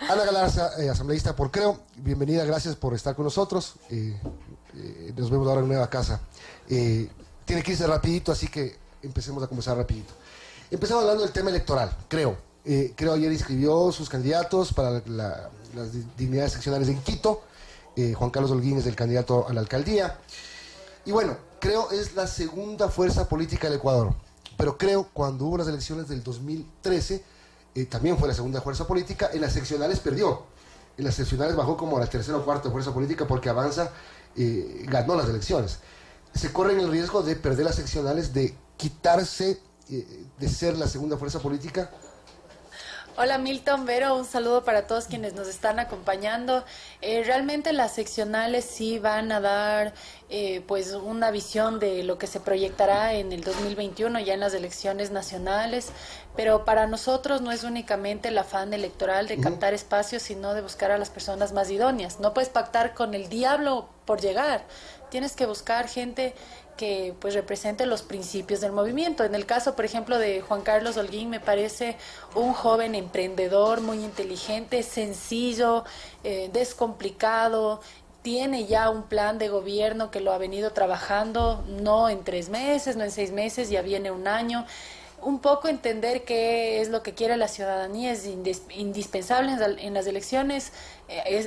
Ana Galarza, asambleísta por Creo, bienvenida, gracias por estar con nosotros. Nos vemos ahora en Nueva Casa. Tiene que irse rapidito, así que empecemos a conversar rapidito. Empezamos hablando del tema electoral, Creo. Creo ayer inscribió sus candidatos para las dignidades seccionales en Quito. Juan Carlos Holguín es el candidato a la alcaldía. Y bueno, Creo es la segunda fuerza política del Ecuador. Pero Creo, cuando hubo las elecciones del 2013, también fue la segunda fuerza política. En las seccionales perdió. En las seccionales bajó como a la tercera o cuarta fuerza política porque Avanza ganó las elecciones. Se corren el riesgo de perder las seccionales, de quitarse de ser la segunda fuerza política. Hola Milton, Vero, un saludo para todos quienes nos están acompañando. Realmente las seccionales sí van a dar pues una visión de lo que se proyectará en el 2021 ya en las elecciones nacionales, pero para nosotros no es únicamente el afán electoral de captar espacios, sino de buscar a las personas más idóneas. No puedes pactar con el diablo por llegar, tienes que buscar gente que pues represente los principios del movimiento. En el caso, por ejemplo, de Juan Carlos Holguín, me parece un joven emprendedor, muy inteligente, sencillo, descomplicado, tiene ya un plan de gobierno que lo ha venido trabajando, no en 3 meses, no en 6 meses, ya viene un año. Un poco entender qué es lo que quiere la ciudadanía es indispensable en las elecciones.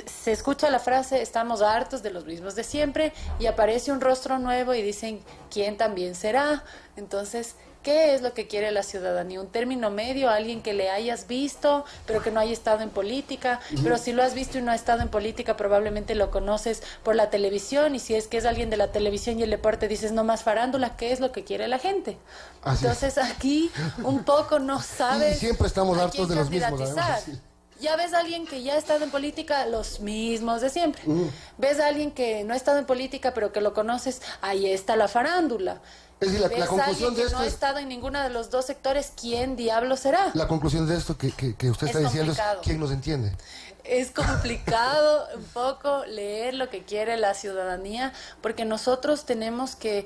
Se escucha la frase, estamos hartos de los mismos de siempre, y aparece un rostro nuevo y dicen, ¿quién también será? Entonces, ¿qué es lo que quiere la ciudadanía? Un término medio, alguien que le hayas visto, pero que no haya estado en política, pero si lo has visto y no ha estado en política, probablemente lo conoces por la televisión, y si es que es alguien de la televisión y el deporte, dices, no más farándula, ¿qué es lo que quiere la gente? Así Entonces, aquí un poco no sabes. Y siempre estamos a hartos quién de los mismos, candidatizar. además, sí. Ya ves a alguien que ya ha estado en política, los mismos de siempre. Ves a alguien que no ha estado en política, pero que lo conoces, ahí está la farándula. Es decir, la ¿Ves a conclusión alguien de que esto no ha es... estado en ninguno de los dos sectores? ¿Quién diablo será? La conclusión de esto que usted está diciendo es quién nos entiende. Es complicado un poco leer lo que quiere la ciudadanía, porque nosotros tenemos que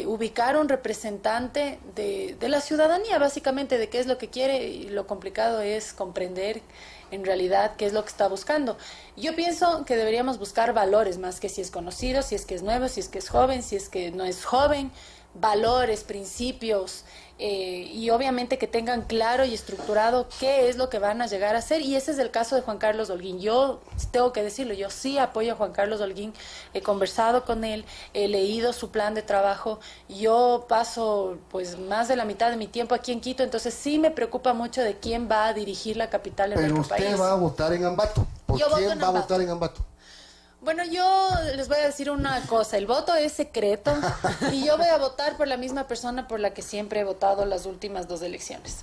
ubicar un representante de la ciudadanía, básicamente, de qué es lo que quiere, y lo complicado es comprender en realidad qué es lo que está buscando. Yo pienso que deberíamos buscar valores más que si es conocido, si es que es nuevo, si es que es joven, si es que no es joven, valores, principios, y obviamente que tengan claro y estructurado qué es lo que van a llegar a hacer, y ese es el caso de Juan Carlos Holguín. Yo tengo que decirlo, yo sí apoyo a Juan Carlos Holguín, he conversado con él, he leído su plan de trabajo, yo paso pues más de la mitad de mi tiempo aquí en Quito, entonces sí me preocupa mucho de quién va a dirigir la capital en nuestro país. Pero usted va a votar en Ambato. ¿Por quién va a votar en Ambato? Bueno, yo les voy a decir una cosa, el voto es secreto y yo voy a votar por la misma persona por la que siempre he votado las últimas 2 elecciones.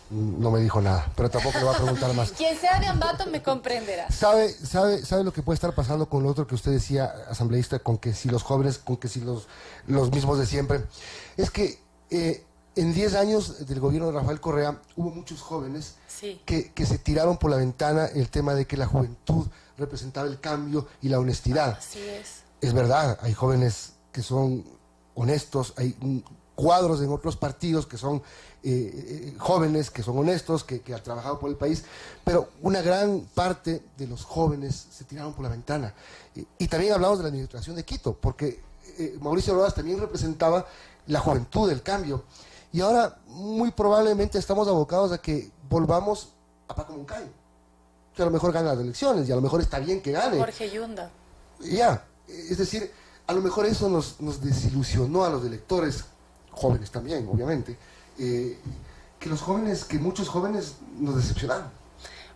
No me dijo nada, pero tampoco le voy a preguntar más. Quien sea de Ambato me comprenderá. ¿Sabe lo que puede estar pasando con lo otro que usted decía, asambleísta, con que si los jóvenes, con que si los mismos de siempre? Es que en 10 años del gobierno de Rafael Correa hubo muchos jóvenes que se tiraron por la ventana el tema de que la juventud representaba el cambio y la honestidad. Así es. Es verdad, hay jóvenes que son honestos, hay cuadros en otros partidos que son jóvenes, que son honestos, que han trabajado por el país, pero una gran parte de los jóvenes se tiraron por la ventana. Y también hablamos de la administración de Quito, porque Mauricio Rodas también representaba la juventud del cambio. Y ahora muy probablemente estamos abocados a que volvamos a Paco Moncayo, que a lo mejor gana las elecciones y a lo mejor está bien que gane. Jorge Yunda. Ya, es decir, a lo mejor eso nos desilusionó a los electores, jóvenes también, obviamente, que muchos jóvenes nos decepcionaron.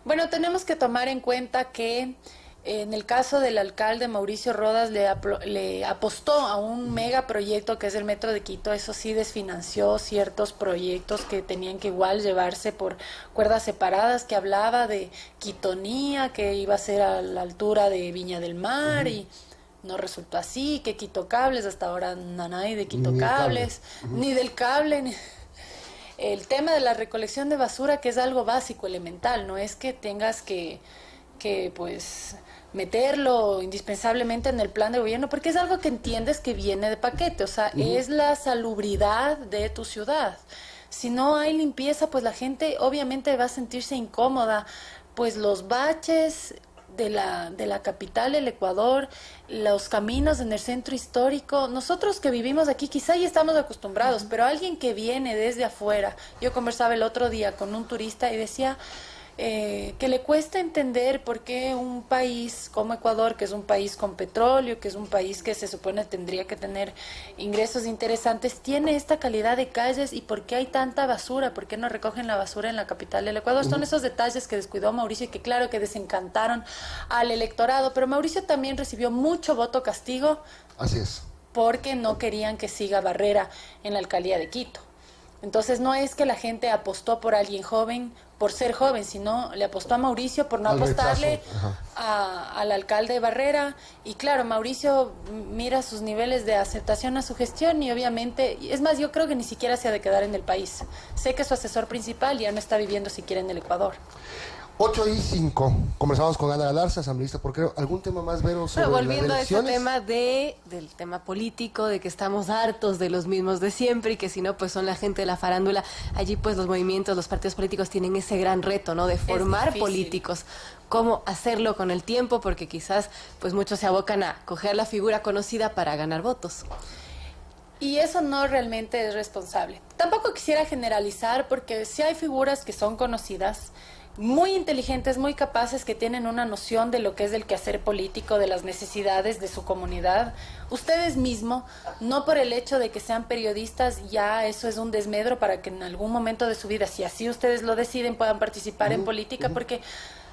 Bueno, tenemos que tomar en cuenta que en el caso del alcalde Mauricio Rodas le apostó a un megaproyecto que es el Metro de Quito. Eso sí, desfinanció ciertos proyectos que tenían que igual llevarse por cuerdas separadas, que hablaba de Quitonía, que iba a ser a la altura de Viña del Mar, y no resultó así, que Quito Cables, hasta ahora nada de Quito Cables, ni del cable, el tema de la recolección de basura, que es algo básico, elemental, no es que tengas que pues meterlo indispensablemente en el plan de gobierno, porque es algo que entiendes que viene de paquete, o sea, es la salubridad de tu ciudad. Si no hay limpieza, pues la gente obviamente va a sentirse incómoda. pues los baches de la capital del Ecuador, los caminos en el centro histórico. Nosotros que vivimos aquí quizá ya estamos acostumbrados, pero alguien que viene desde afuera, yo conversaba el otro día con un turista y decía que le cuesta entender por qué un país como Ecuador, que es un país con petróleo, que es un país que se supone tendría que tener ingresos interesantes, tiene esta calidad de calles y por qué hay tanta basura, por qué no recogen la basura en la capital del Ecuador. Son esos detalles que descuidó Mauricio y que claro que desencantaron al electorado, pero Mauricio también recibió mucho voto castigo. Así es. Porque no querían que siga Barrera en la alcaldía de Quito. Entonces no es que la gente apostó por alguien joven por ser joven, sino le apostó a Mauricio por no apostarle al alcalde Barrera. Y claro, Mauricio mira sus niveles de aceptación a su gestión y obviamente, es más, yo creo que ni siquiera se ha de quedar en el país. Sé que su asesor principal ya no está viviendo siquiera en el Ecuador. 8:05. Conversamos con Ana Galarza, asambleísta por Creo. ¿Algún tema más, Vero, sobre las volviendo a ese elecciones? tema del tema político, de que estamos hartos de los mismos de siempre y que si no, pues son la gente de la farándula. Allí, pues los movimientos, los partidos políticos tienen ese gran reto, ¿no? De formar políticos. Cómo hacerlo con el tiempo, porque quizás, pues muchos se abocan a coger la figura conocida para ganar votos. Y eso no realmente es responsable. Tampoco quisiera generalizar, porque sí hay figuras que son conocidas, muy inteligentes, muy capaces, que tienen una noción de lo que es el quehacer político, de las necesidades de su comunidad. Ustedes mismos, no por el hecho de que sean periodistas, ya eso es un desmedro para que en algún momento de su vida, si así ustedes lo deciden, puedan participar en política, porque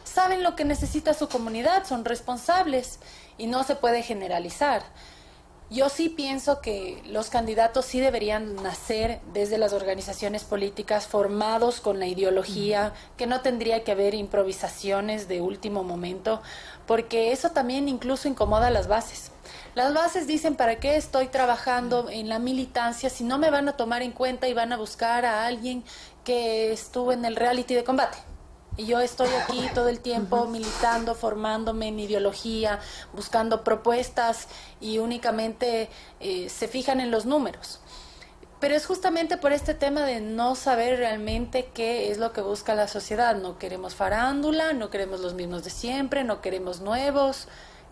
saben lo que necesita su comunidad, son responsables y no se puede generalizar. Yo sí pienso que los candidatos sí deberían nacer desde las organizaciones políticas, formados con la ideología, que no tendría que haber improvisaciones de último momento, porque eso también incluso incomoda a las bases. Las bases dicen, ¿para qué estoy trabajando en la militancia si no me van a tomar en cuenta y van a buscar a alguien que estuvo en el reality de combate? Y yo estoy aquí todo el tiempo militando, formándome en ideología, buscando propuestas y únicamente se fijan en los números. Pero es justamente por este tema de no saber realmente qué es lo que busca la sociedad. No queremos farándula, no queremos los mismos de siempre, no queremos nuevos.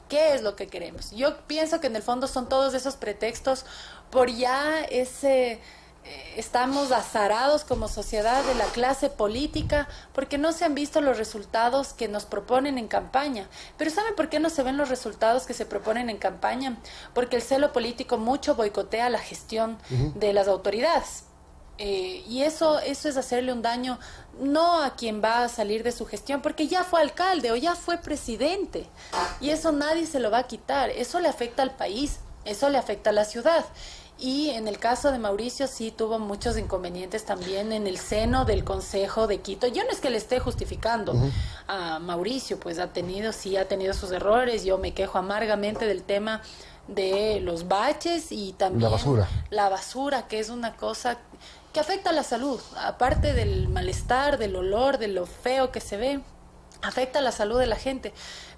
¿Qué es lo que queremos? Yo pienso que en el fondo son todos esos pretextos por ya estamos azarados como sociedad de la clase política porque no se han visto los resultados que nos proponen en campaña. Pero ¿saben por qué no se ven los resultados que se proponen en campaña? Porque el celo político mucho boicotea la gestión de las autoridades. Y eso es hacerle un daño no a quien va a salir de su gestión, porque ya fue alcalde o ya fue presidente. Y eso nadie se lo va a quitar. Eso le afecta al país, eso le afecta a la ciudad. Y en el caso de Mauricio sí tuvo muchos inconvenientes también en el seno del Consejo de Quito. Yo no es que le esté justificando a Mauricio, pues ha tenido sus errores. Yo me quejo amargamente del tema de los baches y también la basura, que es una cosa que afecta a la salud, aparte del malestar, del olor, de lo feo que se ve, afecta a la salud de la gente.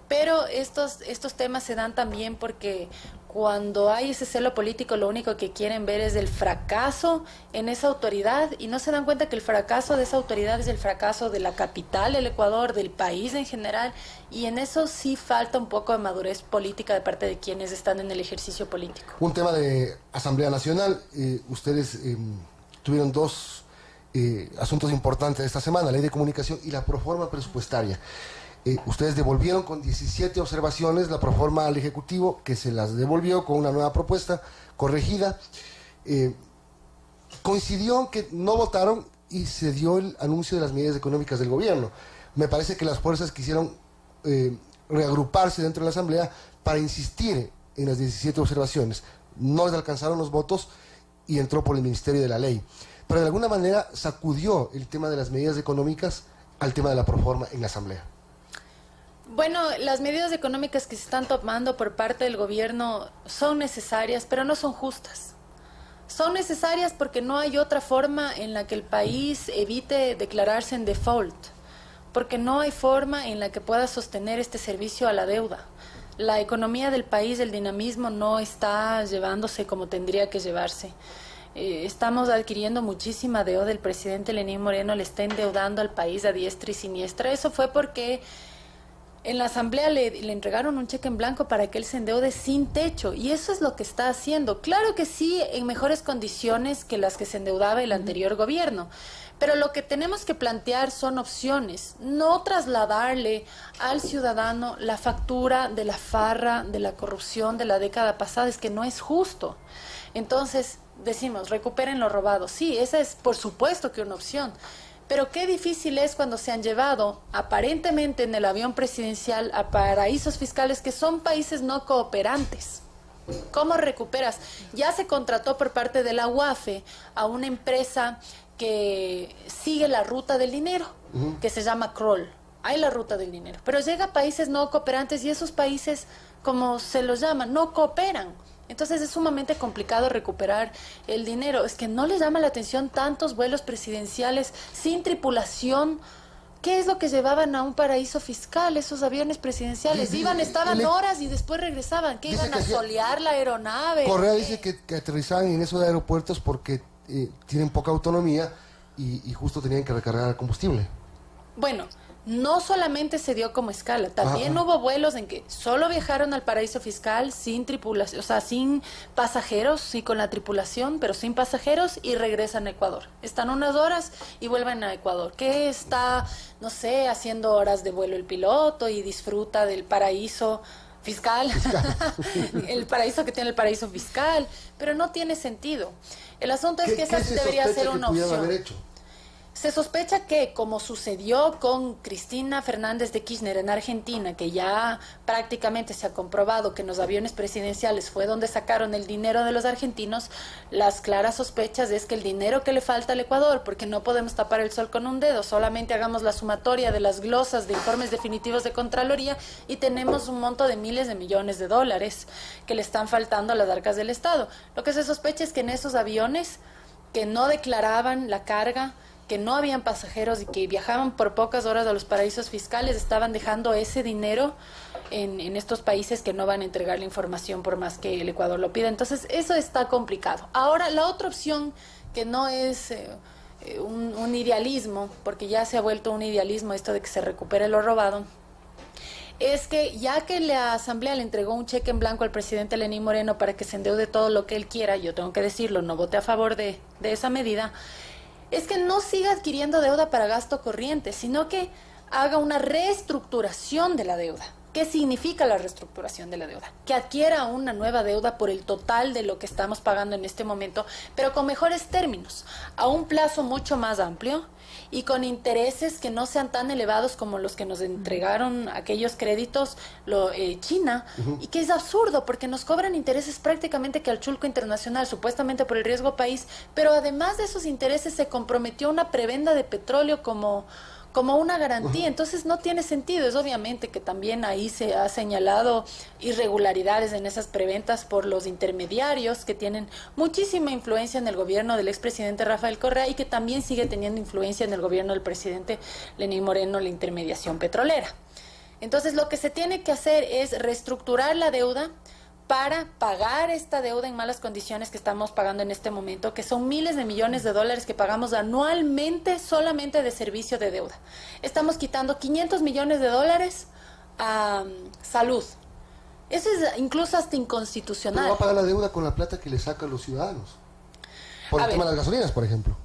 Pero estos temas se dan también porque cuando hay ese celo político, lo único que quieren ver es el fracaso en esa autoridad y no se dan cuenta que el fracaso de esa autoridad es el fracaso de la capital del Ecuador, del país en general, y en eso sí falta un poco de madurez política de parte de quienes están en el ejercicio político. Un tema de Asamblea Nacional, ustedes tuvieron dos asuntos importantes esta semana, la ley de comunicación y la proforma presupuestaria. Ustedes devolvieron con 17 observaciones la proforma al Ejecutivo, que se las devolvió con una nueva propuesta corregida. Coincidió que no votaron y se dio el anuncio de las medidas económicas del gobierno. Me parece que las fuerzas quisieron reagruparse dentro de la Asamblea para insistir en las 17 observaciones. No les alcanzaron los votos y entró por el Ministerio de la Ley. Pero de alguna manera sacudió el tema de las medidas económicas al tema de la proforma en la Asamblea. Bueno, las medidas económicas que se están tomando por parte del gobierno son necesarias, pero no son justas. Son necesarias porque no hay otra forma en la que el país evite declararse en default, porque no hay forma en la que pueda sostener este servicio a la deuda. La economía del país, el dinamismo no está llevándose como tendría que llevarse. estamos adquiriendo muchísima deuda. El presidente Lenín Moreno le está endeudando al país a diestra y siniestra. Eso fue porque en la asamblea le entregaron un cheque en blanco para que él se endeude sin techo, y eso es lo que está haciendo. Claro que sí, en mejores condiciones que las que se endeudaba el anterior gobierno, pero lo que tenemos que plantear son opciones, no trasladarle al ciudadano la factura de la farra, de la corrupción de la década pasada. Es que no es justo. Entonces decimos, recuperen lo robado. Sí, esa es por supuesto que una opción. Pero qué difícil es cuando se han llevado aparentemente en el avión presidencial a paraísos fiscales que son países no cooperantes. ¿Cómo recuperas? Ya se contrató por parte de la UAFE a una empresa que sigue la ruta del dinero, que se llama Kroll. Hay la ruta del dinero, pero llega a países no cooperantes y esos países, como se los llama, no cooperan. Entonces es sumamente complicado recuperar el dinero. Es que no les llama la atención tantos vuelos presidenciales sin tripulación. ¿Qué es lo que llevaban a un paraíso fiscal esos aviones presidenciales? Estaban horas y después regresaban. ¿Qué iban a solear la aeronave? Correa dice que aterrizaban en esos aeropuertos porque tienen poca autonomía y justo tenían que recargar el combustible. Bueno, no solamente se dio como escala, también hubo vuelos en que solo viajaron al paraíso fiscal sin tripulación, o sea, sin pasajeros, sí con la tripulación, pero sin pasajeros, y regresan a Ecuador. Están unas horas y vuelven a Ecuador. ¿Qué está, no sé, haciendo horas de vuelo el piloto y disfruta del paraíso fiscal? El paraíso que tiene el paraíso fiscal, pero no tiene sentido. El asunto es que esa debería ser una opción. Se sospecha que, como sucedió con Cristina Fernández de Kirchner en Argentina, que ya prácticamente se ha comprobado que en los aviones presidenciales fue donde sacaron el dinero de los argentinos, las claras sospechas es que el dinero que le falta al Ecuador, porque no podemos tapar el sol con un dedo, solamente hagamos la sumatoria de las glosas de informes definitivos de Contraloría y tenemos un monto de miles de millones de dólares que le están faltando a las arcas del Estado. Lo que se sospecha es que en esos aviones que no declaraban la carga, que no habían pasajeros y que viajaban por pocas horas a los paraísos fiscales, estaban dejando ese dinero en estos países que no van a entregar la información por más que el Ecuador lo pida. Entonces, eso está complicado. Ahora, la otra opción, que no es un idealismo, porque ya se ha vuelto un idealismo esto de que se recupere lo robado, es que ya que la Asamblea le entregó un cheque en blanco al presidente Lenín Moreno para que se endeude todo lo que él quiera, yo tengo que decirlo, no voté a favor de esa medida, es que no siga adquiriendo deuda para gasto corriente, sino que haga una reestructuración de la deuda. ¿Qué significa la reestructuración de la deuda? Que adquiera una nueva deuda por el total de lo que estamos pagando en este momento, pero con mejores términos, a un plazo mucho más amplio y con intereses que no sean tan elevados como los que nos entregaron aquellos créditos China, y que es absurdo porque nos cobran intereses prácticamente que al chulco internacional, supuestamente por el riesgo país, pero además de esos intereses se comprometió una prebenda de petróleo como una garantía. Entonces no tiene sentido. Es obviamente que también ahí se ha señalado irregularidades en esas preventas por los intermediarios que tienen muchísima influencia en el gobierno del expresidente Rafael Correa y que también sigue teniendo influencia en el gobierno del presidente Lenín Moreno, la intermediación petrolera. Entonces lo que se tiene que hacer es reestructurar la deuda para pagar esta deuda en malas condiciones que estamos pagando en este momento, que son miles de millones de dólares que pagamos anualmente solamente de servicio de deuda. Estamos quitando 500 millones de dólares a salud. Eso es incluso hasta inconstitucional. ¿Cómo va a pagar la deuda con la plata que le sacan los ciudadanos? Por el tema de las gasolinas, por ejemplo.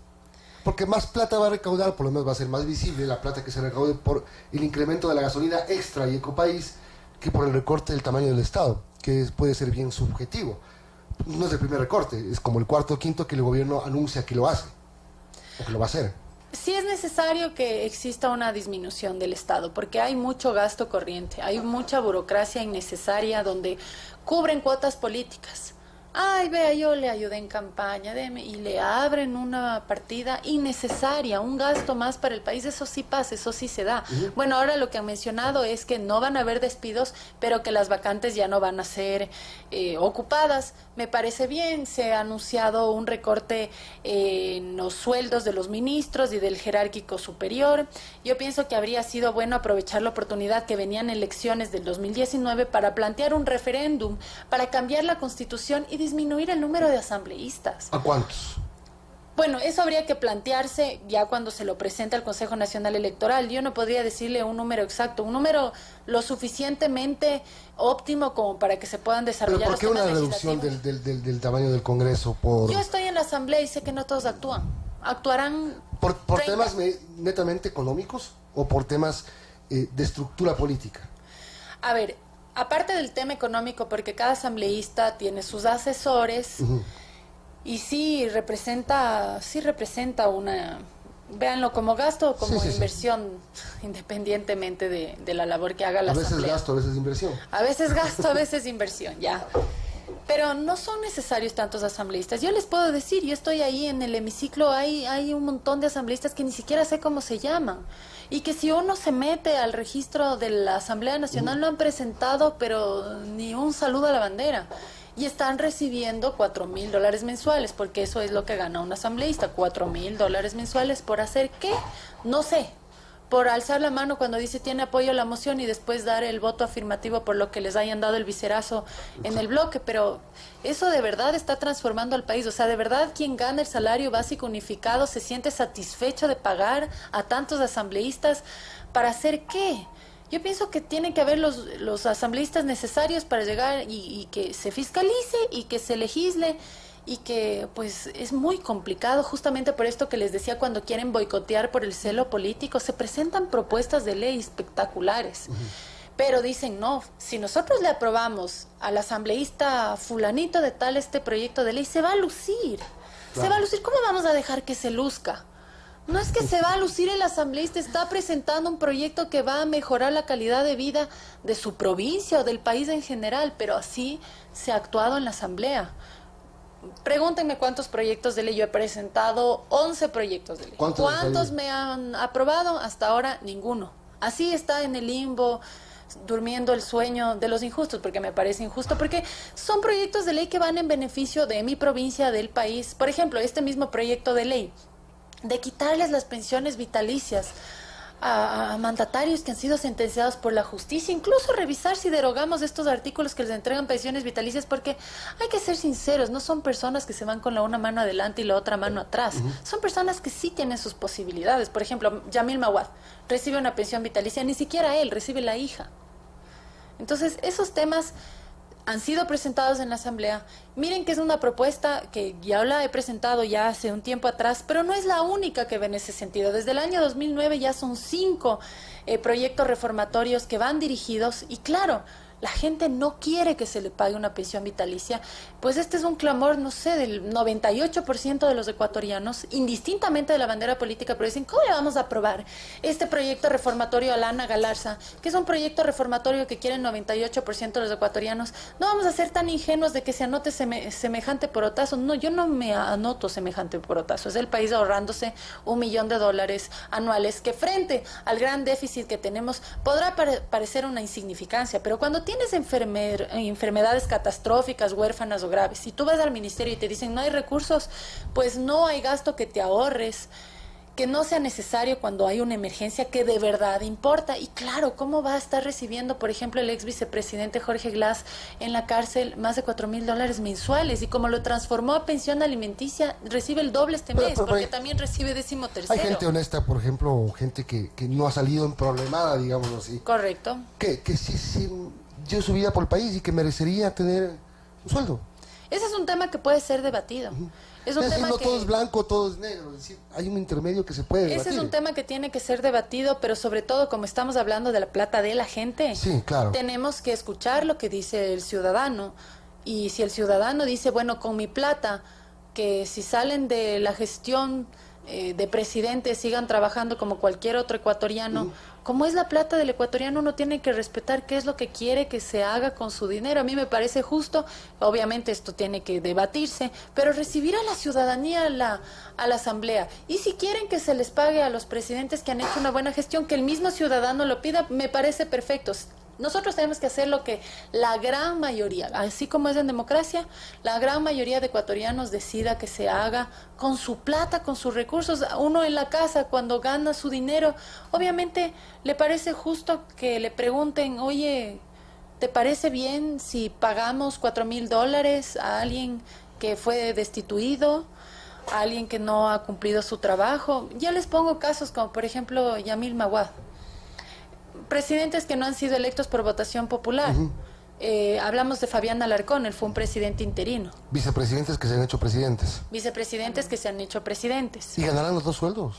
Porque más plata va a recaudar, por lo menos va a ser más visible la plata que se recaude por el incremento de la gasolina extra y Ecopaís que por el recorte del tamaño del Estado, que puede ser bien subjetivo. No es el primer recorte, es como el cuarto o quinto que el gobierno anuncia que lo hace, o que lo va a hacer. Sí es necesario que exista una disminución del Estado, porque hay mucho gasto corriente, hay mucha burocracia innecesaria donde cubren cuotas políticas. Ay, vea, yo le ayudé en campaña, deme, y le abren una partida innecesaria, un gasto más para el país. Eso sí pasa, eso sí se da. Bueno, ahora lo que han mencionado es que no van a haber despidos, pero que las vacantes ya no van a ser ocupadas. Me parece bien, se ha anunciado un recorte en los sueldos de los ministros y del jerárquico superior. Yo pienso que habría sido bueno aprovechar la oportunidad que venían elecciones del 2019 para plantear un referéndum, para cambiar la Constitución y disminuir el número de asambleístas. ¿A cuántos? Bueno, eso habría que plantearse ya cuando se lo presente al Consejo Nacional Electoral. Yo no podría decirle un número exacto, un número lo suficientemente óptimo como para que se puedan desarrollar. ¿Pero por qué una temas reducción legislativos. del tamaño del Congreso? Yo estoy en la Asamblea y sé que no todos actúan. Actuarán ¿Por 30. temas netamente económicos o por temas de estructura política? A ver, aparte del tema económico, porque cada asambleísta tiene sus asesores. Y sí representa una, véanlo como gasto o como inversión, independientemente de la labor que haga la asamblea. A veces gasto, a veces inversión. A veces gasto, a veces inversión, ya. Pero no son necesarios tantos asambleístas. Yo les puedo decir, yo estoy ahí en el hemiciclo, hay un montón de asambleístas que ni siquiera sé cómo se llaman. Y que si uno se mete al registro de la Asamblea Nacional no han presentado, pero ni un saludo a la bandera. Y están recibiendo $4,000 mensuales, porque eso es lo que gana un asambleísta, $4,000 mensuales. ¿Por hacer qué? No sé. Por alzar la mano cuando dice tiene apoyo a la moción y después dar el voto afirmativo por lo que les hayan dado el viserazo en el bloque. Pero eso de verdad está transformando al país. O sea, de verdad quien gana el salario básico unificado se siente satisfecho de pagar a tantos asambleístas. ¿Para hacer qué? Yo pienso que tienen que haber los asambleístas necesarios para llegar y que se fiscalice y que se legisle y que pues es muy complicado justamente por esto que les decía cuando quieren boicotear por el celo político, se presentan propuestas de ley espectaculares. Pero dicen, no, si nosotros le aprobamos al asambleísta fulanito de tal este proyecto de ley, se va a lucir. Claro. Se va a lucir. ¿Cómo vamos a dejar que se luzca? No es que se va a lucir, el asambleísta está presentando un proyecto que va a mejorar la calidad de vida de su provincia o del país en general, pero así se ha actuado en la asamblea. Pregúntenme cuántos proyectos de ley yo he presentado, 11 proyectos de ley. ¿Cuántos me han aprobado? Hasta ahora, ninguno. Así está en el limbo, durmiendo el sueño de los injustos, porque me parece injusto, porque son proyectos de ley que van en beneficio de mi provincia, del país. Por ejemplo, este mismo proyecto de ley de quitarles las pensiones vitalicias a mandatarios que han sido sentenciados por la justicia, incluso revisar si derogamos estos artículos que les entregan pensiones vitalicias, porque hay que ser sinceros, no son personas que se van con la una mano adelante y la otra mano atrás, son personas que sí tienen sus posibilidades. Por ejemplo, Yamil Mawad recibe una pensión vitalicia, ni siquiera él, recibe la hija. Entonces, esos temas han sido presentados en la Asamblea. Miren que es una propuesta que ya la he presentado ya hace un tiempo atrás, pero no es la única que ve en ese sentido. Desde el año 2009 ya son 5 proyectos reformatorios que van dirigidos y claro, la gente no quiere que se le pague una pensión vitalicia, pues este es un clamor, no sé, del 98% de los ecuatorianos, indistintamente de la bandera política, pero dicen, ¿cómo le vamos a aprobar este proyecto reformatorio a la Ana Galarza, que es un proyecto reformatorio que quiere el 98% de los ecuatorianos? No vamos a ser tan ingenuos de que se anote semejante porotazo. No, yo no me anoto semejante porotazo. Es el país ahorrándose $1 millón anuales, que frente al gran déficit que tenemos podrá parecer una insignificancia, pero cuando tienes enfermedades catastróficas, huérfanas o graves, si tú vas al ministerio y te dicen no hay recursos, pues no hay gasto que te ahorres, que no sea necesario cuando hay una emergencia que de verdad importa. Y claro, ¿cómo va a estar recibiendo, por ejemplo, el ex vicepresidente Jorge Glass en la cárcel más de $4,000 mensuales? Y como lo transformó a pensión alimenticia, recibe el doble este mes, porque también recibe 13º. Hay gente honesta, por ejemplo, gente que no ha salido en problemada, digamos así. Correcto. Que sí dio su vida por el país y que merecería tener un sueldo. Ese es un tema que puede ser debatido. Es un tema no que... todo es blanco, todo es negro. Es decir, hay un intermedio que se puede debatir. Ese es un tema que tiene que ser debatido, pero sobre todo, como estamos hablando de la plata de la gente, sí, claro, tenemos que escuchar lo que dice el ciudadano. Y si el ciudadano dice, bueno, con mi plata, que si salen de la gestión de presidente sigan trabajando como cualquier otro ecuatoriano, como es la plata del ecuatoriano, uno tiene que respetar qué es lo que quiere que se haga con su dinero. A mí me parece justo, obviamente esto tiene que debatirse, pero recibir a la ciudadanía a la asamblea. Y si quieren que se les pague a los presidentes que han hecho una buena gestión, que el mismo ciudadano lo pida, me parece perfecto. Nosotros tenemos que hacer lo que la gran mayoría, así como es en democracia, la gran mayoría de ecuatorianos decida que se haga con su plata, con sus recursos. Uno en la casa, cuando gana su dinero, obviamente le parece justo que le pregunten, oye, ¿te parece bien si pagamos $4,000 a alguien que fue destituido, a alguien que no ha cumplido su trabajo? Ya les pongo casos como, por ejemplo, Yamil Mawad. Presidentes que no han sido electos por votación popular. Hablamos de Fabián Alarcón, él fue un presidente interino. Vicepresidentes que se han hecho presidentes. Vicepresidentes que se han hecho presidentes. ¿Y ganarán los 2 sueldos?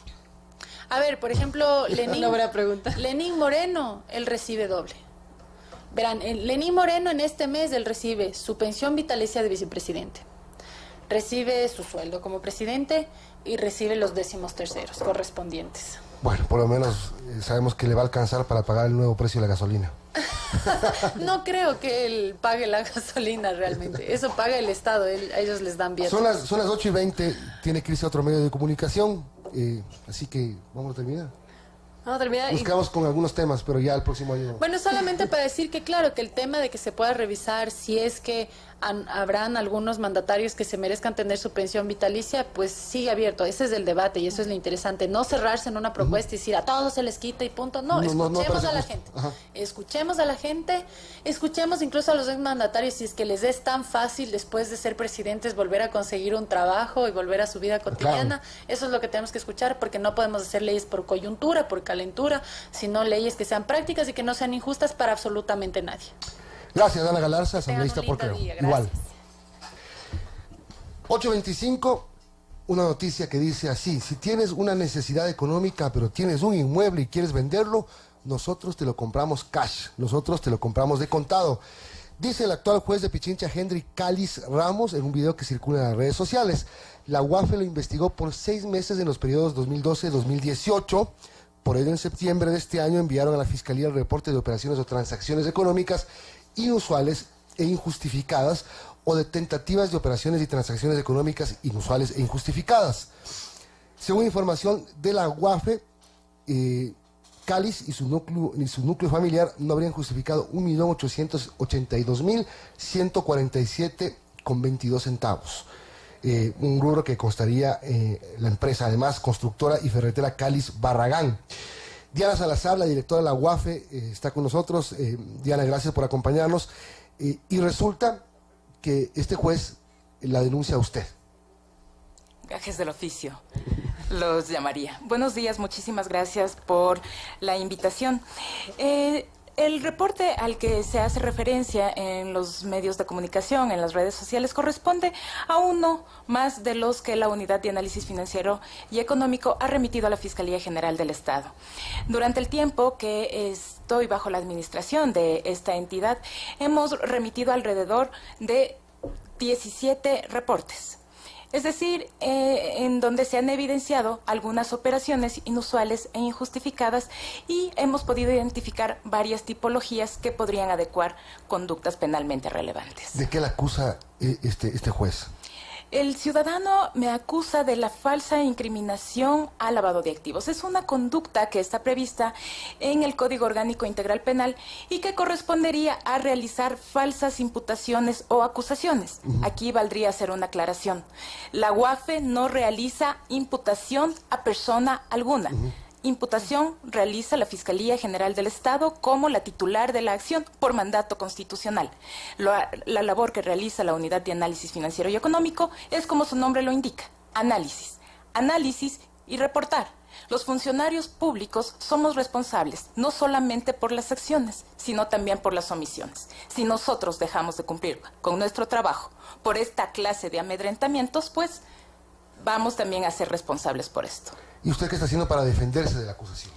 A ver, por ejemplo, Una buena pregunta. Lenín Moreno, él recibe doble. Verán, Lenín Moreno en este mes, él recibe su pensión vitalicia de vicepresidente, recibe su sueldo como presidente y recibe los 13º correspondientes. Bueno, por lo menos sabemos que le va a alcanzar para pagar el nuevo precio de la gasolina. No creo que él pague la gasolina realmente. Eso paga el Estado, a ellos les dan bien. Son las 8:20, tiene que irse a otro medio de comunicación, así que vamos a terminar. Vamos a terminar. Nos quedamos con algunos temas, pero ya el próximo año... Bueno, solamente para decir que claro, que el tema de que se pueda revisar si es que habrán algunos mandatarios que se merezcan tener su pensión vitalicia, pues sigue abierto. Ese es el debate y eso es lo interesante. No cerrarse en una propuesta y decir a todos se les quita y punto. No, escuchemos a la gente. Escuchemos a la gente, escuchemos incluso a los exmandatarios si es que les es tan fácil después de ser presidentes volver a conseguir un trabajo y volver a su vida cotidiana. Claro. Eso es lo que tenemos que escuchar porque no podemos hacer leyes por coyuntura, por calentura, sino leyes que sean prácticas y que no sean injustas para absolutamente nadie. Gracias, Ana Galarza, asambleísta por Creo. Igual. 8:25, una noticia que dice así: si tienes una necesidad económica, pero tienes un inmueble y quieres venderlo, nosotros te lo compramos cash, nosotros te lo compramos de contado. Dice el actual juez de Pichincha, Henry Cáliz Ramos, en un video que circula en las redes sociales. La UAFE lo investigó por 6 meses en los periodos 2012-2018. Por ello, en septiembre de este año enviaron a la Fiscalía el reporte de operaciones o transacciones económicas inusuales e injustificadas o de tentativas de operaciones y transacciones económicas inusuales e injustificadas. Según información de la UAFE, Cáliz y su núcleo familiar no habrían justificado 1.882.147,22 centavos. Un rubro que costaría la empresa, además, constructora y ferretera Cáliz Barragán. Diana Salazar, la directora de la UAFE, está con nosotros. Diana, gracias por acompañarnos. Y resulta que este juez la denuncia a usted. Gajes del oficio, los llamaría. Buenos días, muchísimas gracias por la invitación. El reporte al que se hace referencia en los medios de comunicación, en las redes sociales, corresponde a uno más de los que la Unidad de Análisis Financiero y Económico ha remitido a la Fiscalía General del Estado. Durante el tiempo que estoy bajo la administración de esta entidad, hemos remitido alrededor de 17 reportes. Es decir, en donde se han evidenciado algunas operaciones inusuales e injustificadas y hemos podido identificar varias tipologías que podrían adecuar conductas penalmente relevantes. ¿De qué le acusa este juez? El ciudadano me acusa de la falsa incriminación al lavado de activos. Es una conducta que está prevista en el Código Orgánico Integral Penal y que correspondería a realizar falsas imputaciones o acusaciones. Aquí valdría hacer una aclaración. La UAFE no realiza imputación a persona alguna. Imputación realiza la Fiscalía General del Estado como la titular de la acción por mandato constitucional. La labor que realiza la Unidad de Análisis Financiero y Económico es como su nombre lo indica, análisis. Análisis y reportar. Los funcionarios públicos somos responsables no solamente por las acciones, sino también por las omisiones. Si nosotros dejamos de cumplir con nuestro trabajo por esta clase de amedrentamientos, pues vamos también a ser responsables por esto. ¿Y usted qué está haciendo para defenderse de la acusación?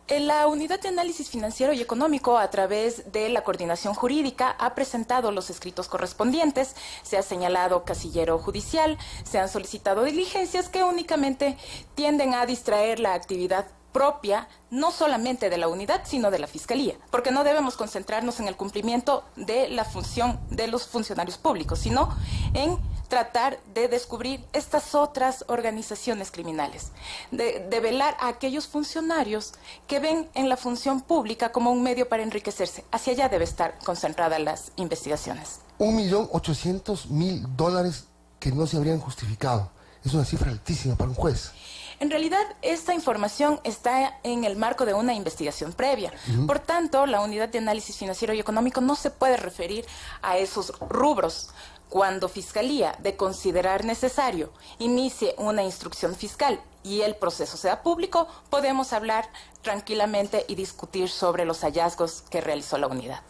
La Unidad de Análisis Financiero y Económico, a través de la Coordinación Jurídica, ha presentado los escritos correspondientes, se ha señalado casillero judicial, se han solicitado diligencias que únicamente tienden a distraer la actividad propia, no solamente de la unidad, sino de la Fiscalía, porque no debemos concentrarnos en el cumplimiento de la función de los funcionarios públicos, sino en tratar de descubrir estas otras organizaciones criminales, de velar a aquellos funcionarios que ven en la función pública como un medio para enriquecerse. Hacia allá debe estar concentradas las investigaciones. $1.800.000 que no se habrían justificado. Es una cifra altísima para un juez. En realidad, esta información está en el marco de una investigación previa. Por tanto, la Unidad de Análisis Financiero y Económico no se puede referir a esos rubros. Cuando Fiscalía, de considerar necesario, inicie una instrucción fiscal y el proceso sea público, podemos hablar tranquilamente y discutir sobre los hallazgos que realizó la unidad.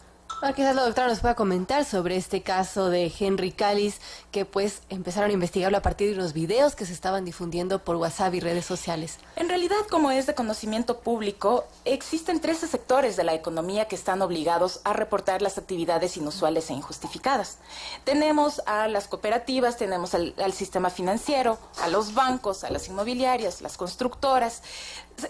Ahora quizás la doctora nos pueda comentar sobre este caso de Henry Callis, que pues empezaron a investigarlo a partir de unos videos que se estaban difundiendo por WhatsApp y redes sociales. En realidad, como es de conocimiento público, existen 13 sectores de la economía que están obligados a reportar las actividades inusuales e injustificadas. Tenemos a las cooperativas, tenemos al sistema financiero, a los bancos, a las inmobiliarias, las constructoras.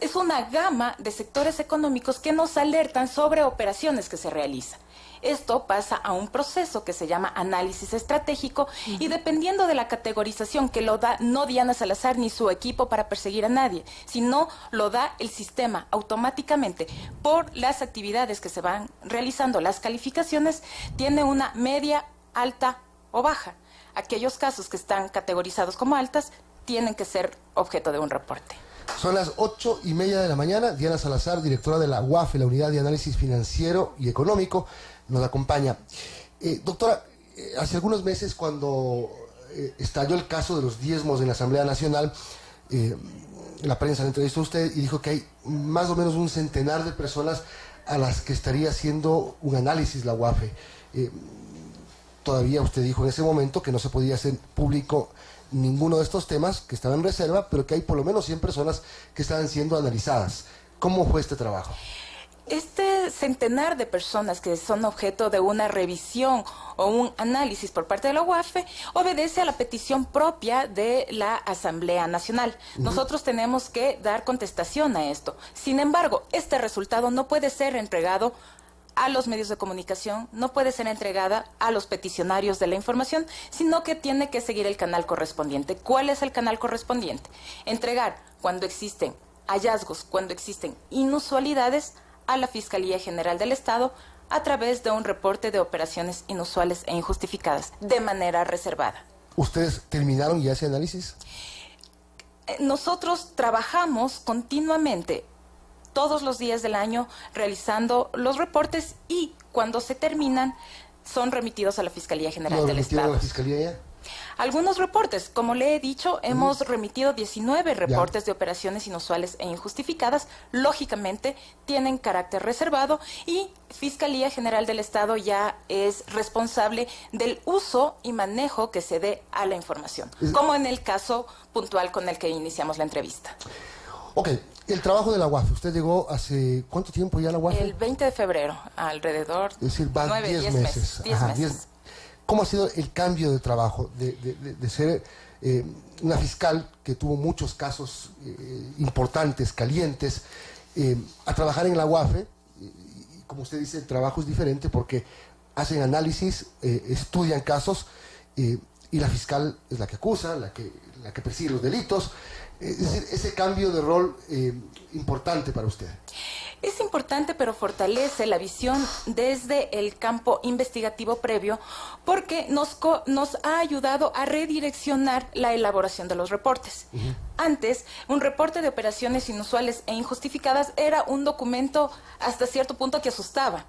Es una gama de sectores económicos que nos alertan sobre operaciones que se realizan. Esto pasa a un proceso que se llama análisis estratégico y dependiendo de la categorización que lo da no Diana Salazar ni su equipo para perseguir a nadie, sino lo da el sistema automáticamente por las actividades que se van realizando. Las calificaciones tienen una media, alta o baja. Aquellos casos que están categorizados como altas tienen que ser objeto de un reporte. Son las 8:30 de la mañana. Diana Salazar, directora de la UAFE, la Unidad de Análisis Financiero y Económico, nos acompaña. Doctora, hace algunos meses cuando estalló el caso de los diezmos en la Asamblea Nacional, la prensa le entrevistó a usted y dijo que hay más o menos un centenar de personas a las que estaría haciendo un análisis la UAFE. Todavía usted dijo en ese momento que no se podía hacer público ninguno de estos temas, que estaban en reserva, pero que hay por lo menos 100 personas que estaban siendo analizadas. ¿Cómo fue este trabajo? Este centenar de personas que son objeto de una revisión o un análisis por parte de la UAFE obedece a la petición propia de la Asamblea Nacional. Nosotros tenemos que dar contestación a esto. Sin embargo, este resultado no puede ser entregado a los medios de comunicación, no puede ser entregada a los peticionarios de la información, sino que tiene que seguir el canal correspondiente. ¿Cuál es el canal correspondiente? Entregar cuando existen hallazgos, cuando existen inusualidades, a la Fiscalía General del Estado a través de un reporte de operaciones inusuales e injustificadas, de manera reservada. ¿Ustedes terminaron ya ese análisis? Nosotros trabajamos continuamente, todos los días del año, realizando los reportes y cuando se terminan, son remitidos a la Fiscalía General del Estado. ¿A la Fiscalía ya? Algunos reportes, como le he dicho, hemos remitido 19 reportes de operaciones inusuales e injustificadas. Lógicamente, tienen carácter reservado y Fiscalía General del Estado ya es responsable del uso y manejo que se dé a la información, como en el caso puntual con el que iniciamos la entrevista. Ok, el trabajo de la UAFE. ¿Usted llegó hace cuánto tiempo ya a la UAFE? El 20 de febrero, alrededor es decir, van 10 meses. 10 meses. ¿Cómo ha sido el cambio de trabajo de ser una fiscal que tuvo muchos casos importantes, calientes, a trabajar en la UAFE? Y como usted dice, el trabajo es diferente porque hacen análisis, estudian casos y la fiscal es la que acusa, la que persigue los delitos. Es decir, ese cambio de rol importante para usted. Es importante, pero fortalece la visión desde el campo investigativo previo porque nos ha ayudado a redireccionar la elaboración de los reportes. Antes, un reporte de operaciones inusuales e injustificadas era un documento hasta cierto punto que asustaba.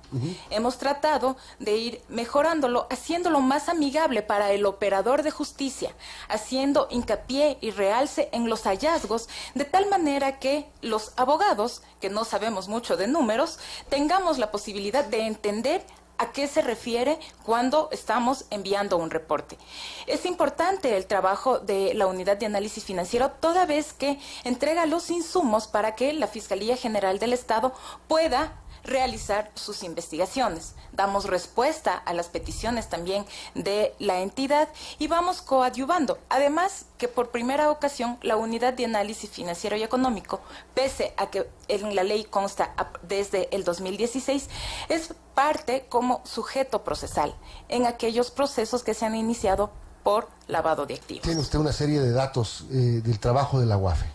Hemos tratado de ir mejorándolo, haciéndolo más amigable para el operador de justicia, haciendo hincapié y realce en los hallazgos, de tal manera que los abogados, que no sabemos mucho de números, tengamos la posibilidad de entender a qué se refiere cuando estamos enviando un reporte. Es importante el trabajo de la Unidad de Análisis Financiero, toda vez que entrega los insumos para que la Fiscalía General del Estado pueda realizar sus investigaciones. Damos respuesta a las peticiones también de la entidad y vamos coadyuvando. Además, que por primera ocasión la Unidad de Análisis Financiero y Económico, pese a que en la ley consta desde el 2016, es parte como sujeto procesal en aquellos procesos que se han iniciado por lavado de activos. Tiene usted una serie de datos del trabajo de la UAFE.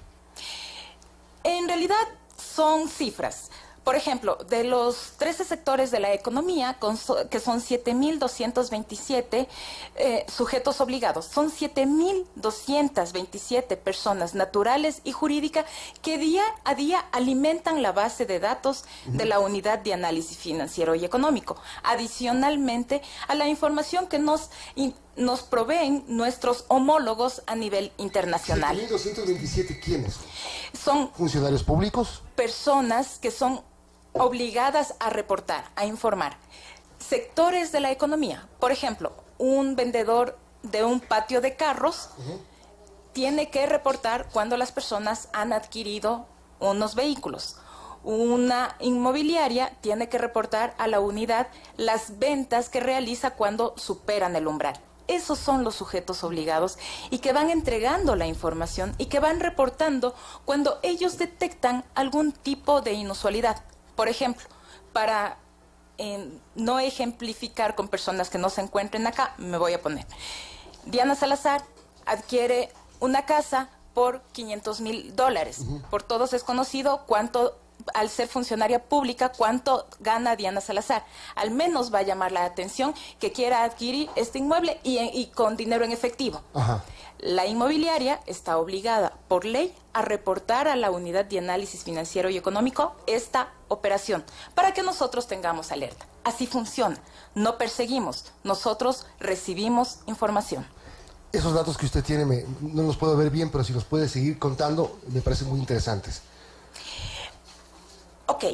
En realidad son cifras. Por ejemplo, de los 13 sectores de la economía, que son 7.227 sujetos obligados, son 7.227 personas naturales y jurídicas que día a día alimentan la base de datos de la Unidad de Análisis Financiero y Económico, adicionalmente a la información que nos proveen nuestros homólogos a nivel internacional. 7.227, ¿quiénes? Son funcionarios públicos, personas que son obligadas a reportar, a informar. Sectores de la economía, por ejemplo, un vendedor de un patio de carros tiene que reportar cuando las personas han adquirido unos vehículos. Una inmobiliaria tiene que reportar a la unidad las ventas que realiza cuando superan el umbral. Esos son los sujetos obligados y que van entregando la información y que van reportando cuando ellos detectan algún tipo de inusualidad. Por ejemplo, para no ejemplificar con personas que no se encuentren acá, me voy a poner. Diana Salazar adquiere una casa por $500,000. Por todos es conocido cuánto, al ser funcionaria pública, cuánto gana Diana Salazar. Al menos va a llamar la atención que quiera adquirir este inmueble y con dinero en efectivo. Ajá. La inmobiliaria está obligada por ley a reportar a la Unidad de Análisis Financiero y Económico esta operación para que nosotros tengamos alerta. Así funciona. No perseguimos, nosotros recibimos información. Esos datos que usted tiene, no los puedo ver bien, pero si los puede seguir contando, me parecen muy interesantes. Ok,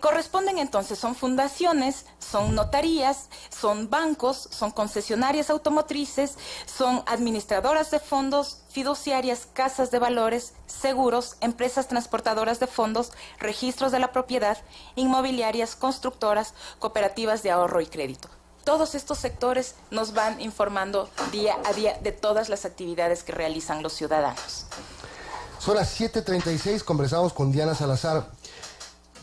corresponden entonces, son fundaciones, son notarías, son bancos, son concesionarias automotrices, son administradoras de fondos, fiduciarias, casas de valores, seguros, empresas transportadoras de fondos, registros de la propiedad, inmobiliarias, constructoras, cooperativas de ahorro y crédito. Todos estos sectores nos van informando día a día de todas las actividades que realizan los ciudadanos. Son las 7:36, conversamos con Diana Salazar.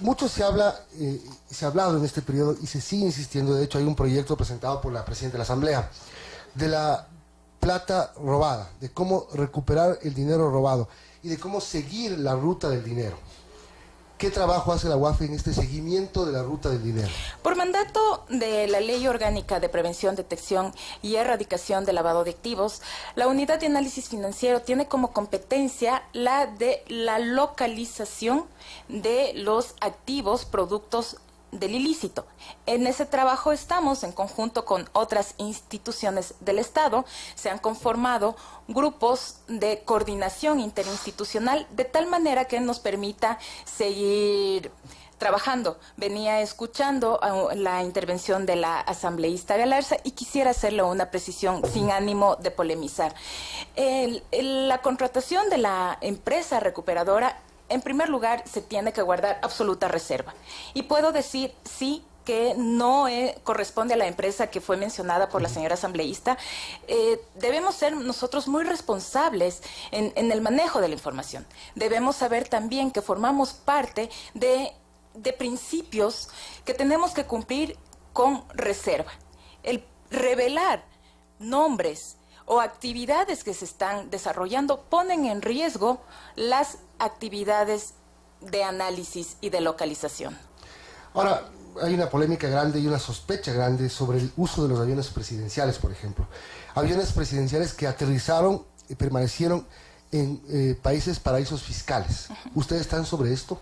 Mucho se ha hablado en este periodo y se sigue insistiendo. De hecho, hay un proyecto presentado por la Presidenta de la Asamblea de la plata robada, de cómo recuperar el dinero robado y de cómo seguir la ruta del dinero. ¿Qué trabajo hace la UAFE en este seguimiento de la ruta del dinero? Por mandato de la Ley Orgánica de Prevención, Detección y Erradicación del Lavado de Activos, la Unidad de Análisis Financiero tiene como competencia la de la localización de los activos productos del ilícito. En ese trabajo estamos en conjunto con otras instituciones del Estado. Se han conformado grupos de coordinación interinstitucional de tal manera que nos permita seguir trabajando. Venía escuchando la intervención de la asambleísta Galarza y quisiera hacerle una precisión sin ánimo de polemizar. La contratación de la empresa recuperadora, en primer lugar, se tiene que guardar absoluta reserva. Y puedo decir, sí, que no corresponde a la empresa que fue mencionada por la señora asambleísta. Debemos ser nosotros muy responsables en el manejo de la información. Debemos saber también que formamos parte de principios que tenemos que cumplir con reserva. El revelar nombres o actividades que se están desarrollando ponen en riesgo las actividades de análisis y de localización. Ahora, hay una polémica grande y una sospecha grande sobre el uso de los aviones presidenciales, por ejemplo. Aviones presidenciales que aterrizaron y permanecieron en países paraísos fiscales. ¿Ustedes están sobre esto?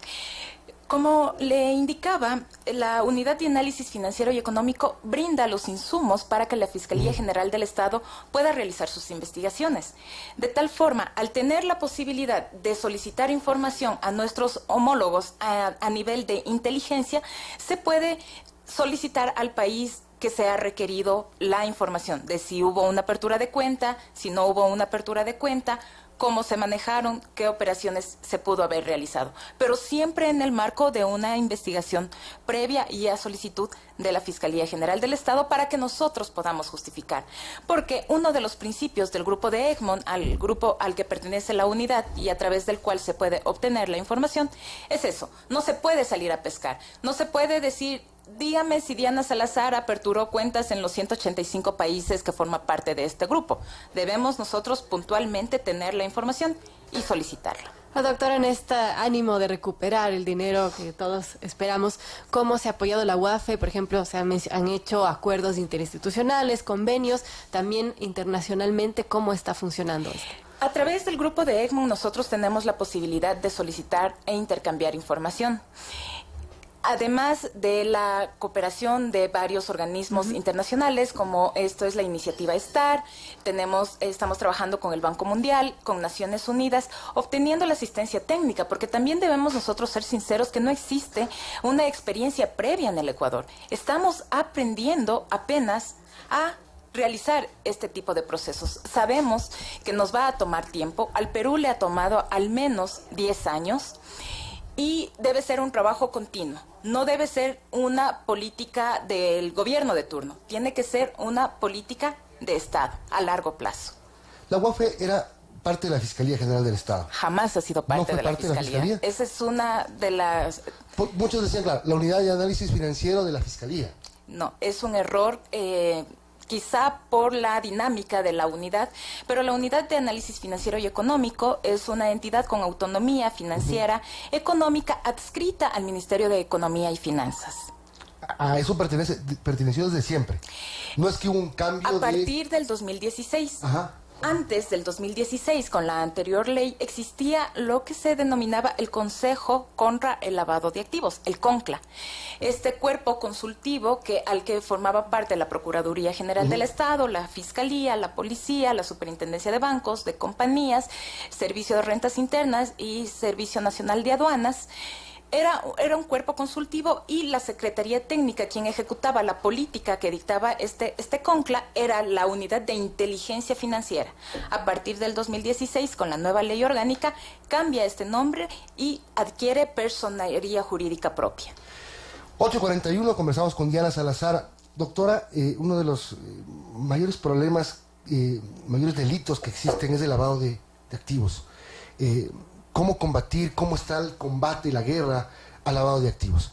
Como le indicaba, la Unidad de Análisis Financiero y Económico brinda los insumos para que la Fiscalía General del Estado pueda realizar sus investigaciones. De tal forma, al tener la posibilidad de solicitar información a nuestros homólogos a nivel de inteligencia, se puede solicitar al país que se ha requerido la información de si hubo una apertura de cuenta, si no hubo una apertura de cuenta, cómo se manejaron, qué operaciones se pudo haber realizado, pero siempre en el marco de una investigación previa y a solicitud de la Fiscalía General del Estado para que nosotros podamos justificar. Porque uno de los principios del grupo de Egmont, al grupo al que pertenece la unidad y a través del cual se puede obtener la información, es eso, no se puede salir a pescar, no se puede decir: dígame si Diana Salazar aperturó cuentas en los 185 países que forma parte de este grupo. Debemos nosotros puntualmente tener la información y solicitarla. Doctora, en este ánimo de recuperar el dinero que todos esperamos, ¿cómo se ha apoyado la UAFE? Por ejemplo, han hecho acuerdos interinstitucionales, convenios, también internacionalmente, ¿cómo está funcionando esto? A través del grupo de Egmont nosotros tenemos la posibilidad de solicitar e intercambiar información. Además de la cooperación de varios organismos internacionales, como esto es la iniciativa STAR, estamos trabajando con el Banco Mundial, con Naciones Unidas, obteniendo la asistencia técnica, porque también debemos nosotros ser sinceros que no existe una experiencia previa en el Ecuador. Estamos aprendiendo apenas a realizar este tipo de procesos. Sabemos que nos va a tomar tiempo. Al Perú le ha tomado al menos 10 años. Y debe ser un trabajo continuo, no debe ser una política del gobierno de turno, tiene que ser una política de Estado a largo plazo. La UAFE era parte de la Fiscalía General del Estado. Jamás ha sido parte, de la Fiscalía. Esa es una de las... Muchos decían, claro, la unidad de análisis financiero de la Fiscalía. No, es un error... quizá por la dinámica de la unidad, pero la unidad de análisis financiero y económico es una entidad con autonomía financiera, económica, adscrita al Ministerio de Economía y Finanzas. A eso perteneció desde siempre. No es que hubo un cambio a partir del 2016. Ajá. Antes del 2016, con la anterior ley, existía lo que se denominaba el Consejo contra el Lavado de Activos, el CONCLA. Este cuerpo consultivo al que formaba parte la Procuraduría General del Estado, la Fiscalía, la Policía, la Superintendencia de Bancos, de Compañías, Servicio de Rentas Internas y Servicio Nacional de Aduanas. Era un cuerpo consultivo y la Secretaría Técnica, quien ejecutaba la política que dictaba este CONCLA, era la Unidad de Inteligencia Financiera. A partir del 2016, con la nueva ley orgánica, cambia este nombre y adquiere personería jurídica propia. 8:41, conversamos con Diana Salazar. Doctora, uno de los mayores problemas, mayores delitos que existen es el lavado de activos. ¿Cómo combatir? ¿Cómo está el combate, la guerra al lavado de activos?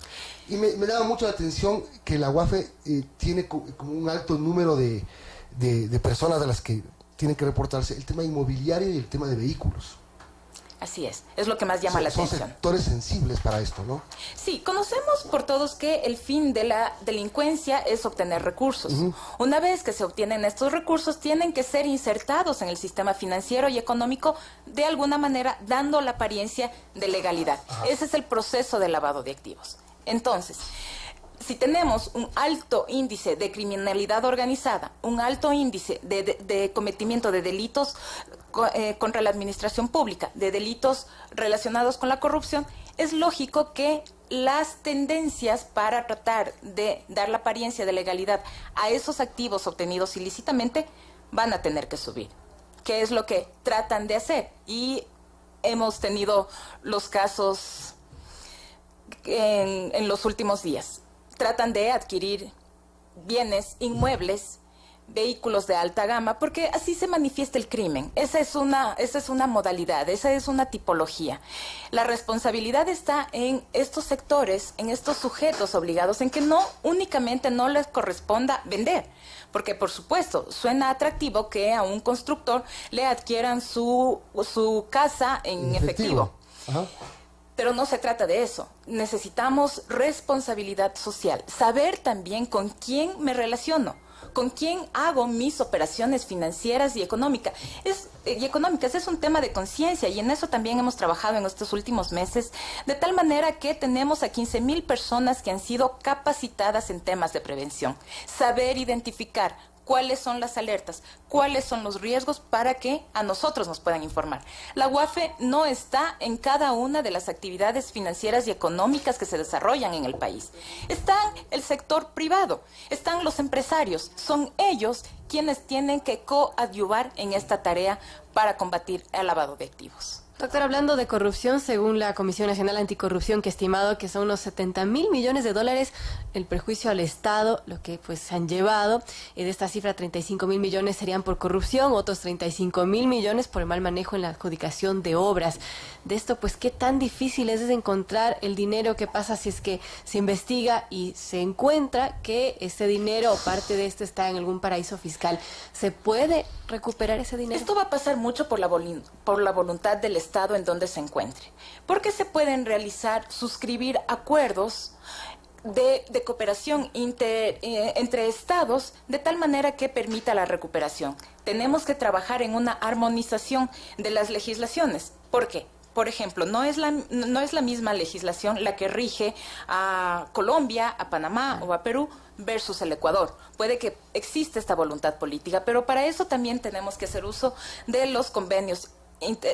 Y me daba mucho la atención que la UAFE tiene como un alto número de personas a las que tienen que reportarse el tema inmobiliario y el tema de vehículos. Así es lo que más llama la atención. Son sectores sensibles para esto, ¿no? Sí, conocemos por todos que el fin de la delincuencia es obtener recursos. Una vez que se obtienen estos recursos, tienen que ser insertados en el sistema financiero y económico de alguna manera, dando la apariencia de legalidad. Ese es el proceso de lavado de activos. Entonces, si tenemos un alto índice de criminalidad organizada, un alto índice de cometimiento de delitos contra la administración pública, de delitos relacionados con la corrupción, es lógico que las tendencias para tratar de dar la apariencia de legalidad a esos activos obtenidos ilícitamente van a tener que subir, que es lo que tratan de hacer. Y hemos tenido los casos en los últimos días. Tratan de adquirir bienes inmuebles, vehículos de alta gama, porque así se manifiesta el crimen. Esa es una modalidad, esa es una tipología. La responsabilidad está en estos sectores, en estos sujetos obligados, en que no únicamente no les corresponda vender, porque por supuesto suena atractivo que a un constructor le adquieran su casa en efectivo. Ajá. Pero no se trata de eso. Necesitamos responsabilidad social, saber también con quién me relaciono, con quién hago mis operaciones financieras y económicas. Es un tema de conciencia, y en eso también hemos trabajado en estos últimos meses, de tal manera que tenemos a 15,000 personas que han sido capacitadas en temas de prevención. Saber identificar cuáles son las alertas, cuáles son los riesgos para que a nosotros nos puedan informar. La UAFE no está en cada una de las actividades financieras y económicas que se desarrollan en el país. Está el sector privado, están los empresarios, son ellos quienes tienen que coadyuvar en esta tarea para combatir el lavado de activos. Doctor, hablando de corrupción, según la Comisión Nacional Anticorrupción, que ha estimado que son unos 70,000 millones de dólares el perjuicio al Estado, lo que pues se han llevado, y de esta cifra 35,000 millones serían por corrupción, otros 35,000 millones por el mal manejo en la adjudicación de obras. De esto, pues, ¿qué tan difícil es encontrar el dinero? ¿Qué pasa si es que se investiga y se encuentra que ese dinero o parte de este está en algún paraíso fiscal? ¿Se puede recuperar ese dinero? Esto va a pasar mucho por la voluntad del Estado. estado en donde se encuentre. Porque se pueden suscribir acuerdos de cooperación entre estados de tal manera que permita la recuperación. Tenemos que trabajar en una armonización de las legislaciones. ¿Por qué? Por ejemplo, no es la misma legislación la que rige a Colombia, a Panamá o a Perú versus el Ecuador. Puede que exista esta voluntad política, pero para eso también tenemos que hacer uso de los convenios,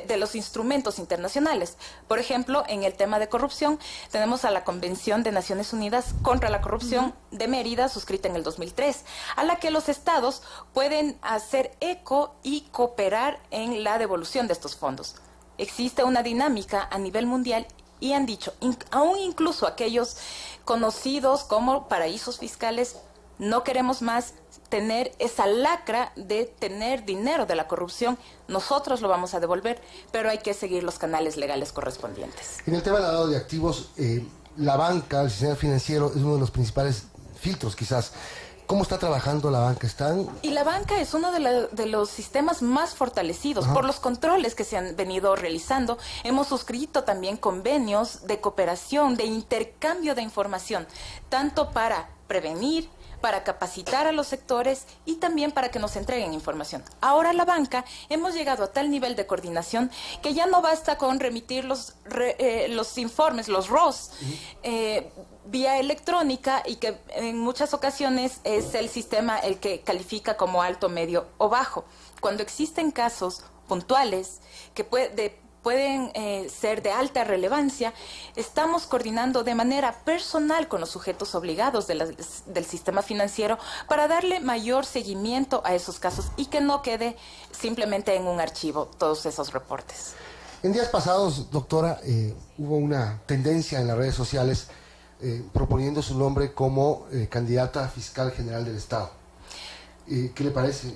de los instrumentos internacionales. Por ejemplo, en el tema de corrupción, tenemos a la Convención de Naciones Unidas contra la Corrupción de Mérida, suscrita en el 2003, a la que los estados pueden hacer eco y cooperar en la devolución de estos fondos. Existe una dinámica a nivel mundial y han dicho, aún incluso aquellos conocidos como paraísos fiscales, no queremos más tener esa lacra de tener dinero de la corrupción. Nosotros lo vamos a devolver, pero hay que seguir los canales legales correspondientes. En el tema del lavado de activos, la banca, el sistema financiero es uno de los principales filtros, quizás. ¿Cómo está trabajando la banca? Y la banca es uno de los sistemas más fortalecidos por los controles que se han venido realizando. Hemos suscrito también convenios de cooperación, de intercambio de información, tanto para prevenir, para capacitar a los sectores y también para que nos entreguen información. Ahora la banca hemos llegado a tal nivel de coordinación que ya no basta con remitir los informes, los ROS, vía electrónica, y que en muchas ocasiones es el sistema el que califica como alto, medio o bajo. Cuando existen casos puntuales que pueden ser de alta relevancia, estamos coordinando de manera personal con los sujetos obligados del sistema financiero para darle mayor seguimiento a esos casos y que no quede simplemente en un archivo todos esos reportes. En días pasados, doctora, hubo una tendencia en las redes sociales proponiendo su nombre como candidata a fiscal general del Estado. ¿Qué le parece?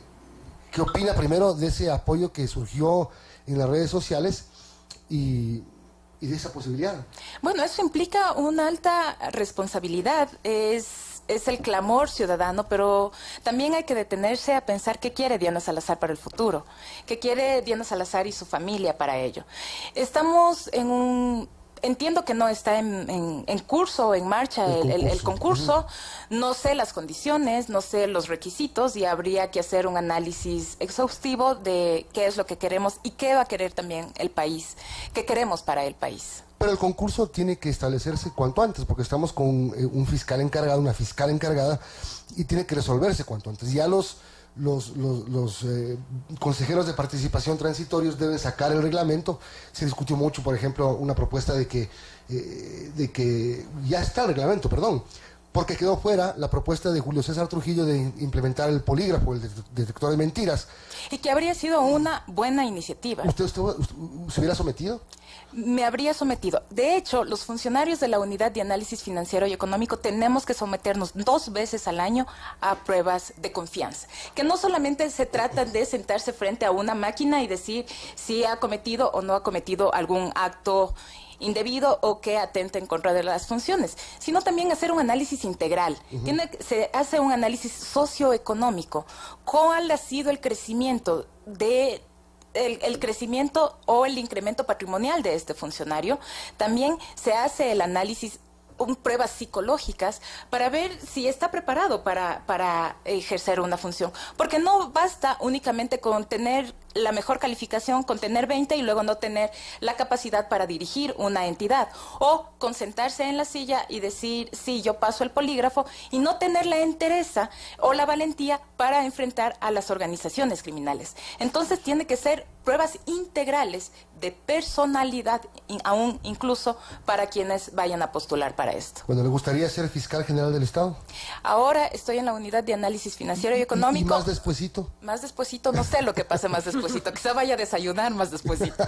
¿Qué opina primero de ese apoyo que surgió en las redes sociales y de esa posibilidad? Bueno, eso implica una alta responsabilidad, es el clamor ciudadano, pero también hay que detenerse a pensar qué quiere Diana Salazar para el futuro, qué quiere Diana Salazar y su familia para ello. Estamos entiendo que no está en curso o en marcha el concurso. No sé las condiciones, no sé los requisitos y habría que hacer un análisis exhaustivo de qué es lo que queremos y qué va a querer también el país, qué queremos para el país. Pero el concurso tiene que establecerse cuanto antes, porque estamos con un fiscal encargado, una fiscal encargada, y tiene que resolverse cuanto antes. Ya los consejeros de participación transitorios deben sacar el reglamento. Se discutió mucho, por ejemplo, una propuesta de que ya está el reglamento, porque quedó fuera la propuesta de Julio César Trujillo de implementar el polígrafo, el detector de mentiras. Y que habría sido una buena iniciativa. ¿Usted se hubiera sometido? Me habría sometido. De hecho, los funcionarios de la Unidad de Análisis Financiero y Económico tenemos que someternos 2 veces al año a pruebas de confianza. Que no solamente se trata de sentarse frente a una máquina y decir si ha cometido o no ha cometido algún acto indebido o que atente en contra de las funciones, sino también hacer un análisis integral. Se hace un análisis socioeconómico. ¿Cuál ha sido el crecimiento el crecimiento o el incremento patrimonial de este funcionario? También se hace el análisis, pruebas psicológicas para ver si está preparado para ejercer una función. Porque no basta únicamente con tener la mejor calificación, con tener 20 y luego no tener la capacidad para dirigir una entidad, o con sentarse en la silla y decir, sí, yo paso el polígrafo, y no tener la entereza o la valentía para enfrentar a las organizaciones criminales. Entonces tiene que ser pruebas integrales de personalidad, aún incluso para quienes vayan a postular para esto. Bueno, ¿le gustaría ser fiscal general del Estado? Ahora estoy en la Unidad de Análisis Financiero y Económico. ¿Y más despuesito? Más despuesito, no sé lo que pasa más despuesito. Quizá vaya a desayunar más despuesito.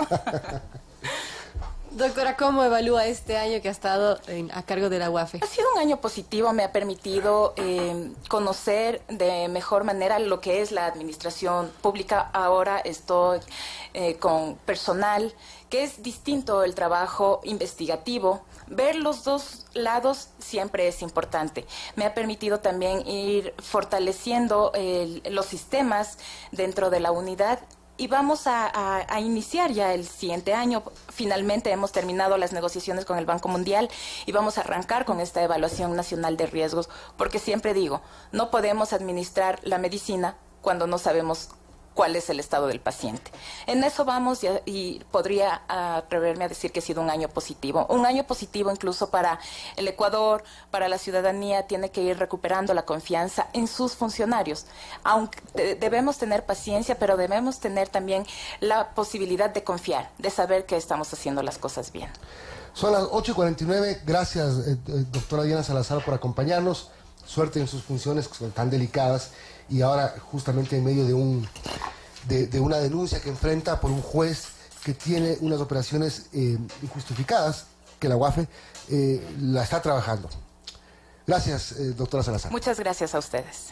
Doctora, ¿cómo evalúa este año que ha estado a cargo de la UAFE? Ha sido un año positivo, me ha permitido conocer de mejor manera lo que es la administración pública. Ahora estoy con personal, que es distinto el trabajo investigativo. Ver los dos lados siempre es importante. Me ha permitido también ir fortaleciendo los sistemas dentro de la unidad y vamos a iniciar ya el siguiente año. Finalmente hemos terminado las negociaciones con el Banco Mundial y vamos a arrancar con esta evaluación nacional de riesgos, porque siempre digo, no podemos administrar la medicina cuando no sabemos cuál es el estado del paciente. En eso vamos y podría atreverme a decir que ha sido un año positivo incluso para el Ecuador, para la ciudadanía. Tiene que ir recuperando la confianza en sus funcionarios. Aunque debemos tener paciencia, pero debemos tener también la posibilidad de confiar, de saber que estamos haciendo las cosas bien. Son las 8:49. Gracias, doctora Diana Salazar, por acompañarnos. Suerte en sus funciones, que son tan delicadas, y ahora justamente en medio de una denuncia que enfrenta por un juez que tiene unas operaciones injustificadas, que la UAFE la está trabajando. Gracias, doctora Salazar. Muchas gracias a ustedes.